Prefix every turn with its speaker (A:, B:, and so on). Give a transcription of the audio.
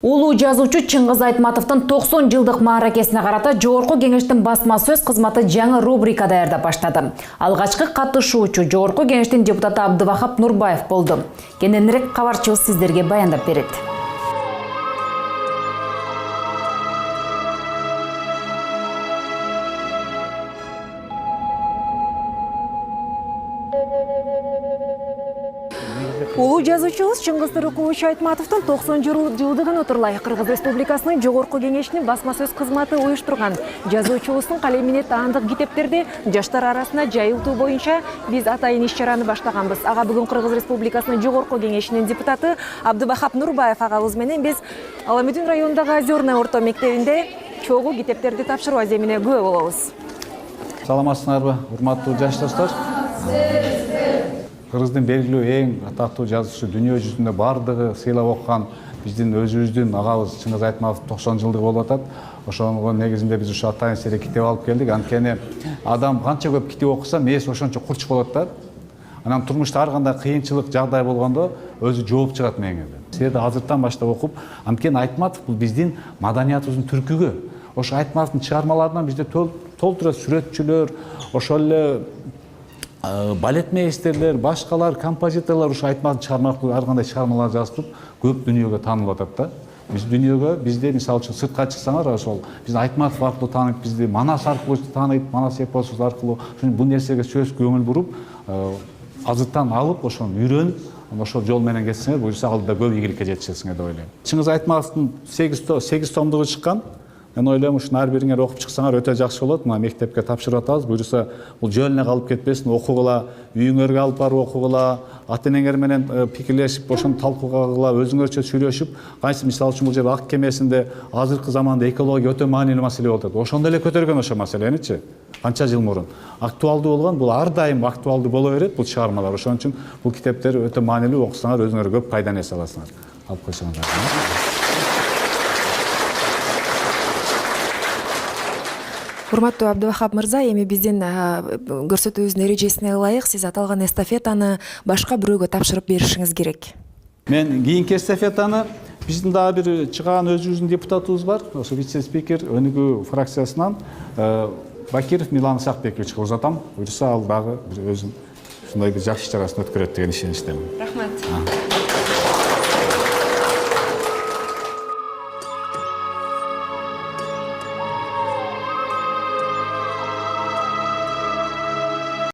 A: Улуу жазуучу Чыңгыз Айтматовдун 90 жылдык мааракесине карата Жогорку Кеңештин басма сөз кызматы жаңы рубрика даярдап баштады. Алгачкы катышуучу Жогорку Кеңештин депутаты Абдывахап Нурбаев болду. Кененирээк кабарчыбыз сиздерге баяндап берет. Улуу жазуучубуз Чыңгыз Турукулович Айтматовдун 90 жылдыгын отурлай Кыргыз Республикасынын Жогорку Кеңешинин басма сөз кызматы уюштурган. Жазуучубуздун калемине таандык китептерди жаштар арасына жайылтуу боюнча биз атайын иш-чараны баштаганбыз. Ага бүгүн Кыргыз Республикасынын Жогорку Кеңешинин депутаты Абдывахап Нурбаев агабыз менен биз Аламедин районундагы Озерное орто мектебинде чогуу китептерди тапшыруу аземине күбө болобуз.
B: Саламатсыңарбы, урматтуу жашташтар? Кыргыздын белгилүү эң атактуу жазуучу дүйнө жүзүндө бардыгы сыйлап окуган биздин өзүбүздүн агабыз Чыңгыз Айтматов 90 жылдыгы болуп атат. Ошонун негизинде биз ушу атайын сире китеп алып келдик. Анткени адам канча көп китеп окуса, мээси ошончо курч болот да. Анан турмушта ар кандай кыйынчылык жагдай болгондо өзү жооп чыгат меңе. Сире азыртан баштап окуп, анткени Айтматов бул биздин маданиятыбыздын түркүгү. Ошо Айтматовдун чыгармаларынан бизде толтура сүрөтчүлөр, ошол эле балетмейстерлер, башкалар, композиторлор ушу Айтматовдун чыгармалары ар кандай чыгармалар жазып көп дүйнөгө таанылып атат да. Биз дүйнөгө бизде мисалы үчүн сыртка чыксаңар, ошол биз Айтматов аркылуу тааныйт, бизди Манас аркылуу тааныйт, Манас эпосубуз аркылуу бул нерсеге сөз көңүл буруп, азыртан алып, ошону үйрөнүп, ошол жол менен кетсеңер, буюрса алдыда көп ийгиликке жетишесиңер деп ойлойм. Чыңгыз Айтматовдун 8 томдугу чыккан. Мен ойлойм, ушуну ар бириңер окуп чыксаңар өтө жакшы болот. Мына мектепке тапшырып атабыз. Буюрса, бул жөнүнө калып кетпесин, окугула, үйүңөргө алып барып окугула, ата-энеңер менен пикирлешип, ошону талкуугула, өзүңөрчө сүйлөшүп, кайсы мисалы үчүн бул жер ак кемесинде азыркы заманда экология өтө маанилүү маселе болуп атат. Ошондо эле көтөргөн ошол маселеничи. Канча жыл мурун актуалдуу болгон, бул ар дайым актуалдуу боло берет бул чыгармалар. Ошон үчүн бул китептер өтө маанилүү, окусаңар өзүңөр көп пайданы эсе аласыңар. Алып койсоңуздар.
C: Урматтуу Абдывахап мырза, эми биздин көрсөтүүбүздүн эрежесине ылайык сиз аталган эстафетаны башка бирөөгө тапшырып беришиңиз керек.
B: Мен кийинки эстафетаны биздин дагы бир чыгаан өзүбүздүн депутатыбыз бар, ошо вице-спикер Өнүгүү фракциясынан Бакиров Милан Исакбековичке узатам. Буюрса ал дагы өзүн ушундай бир жакшы иш чарасын өткөрөт деген ишеничтемин.
C: Рахмат.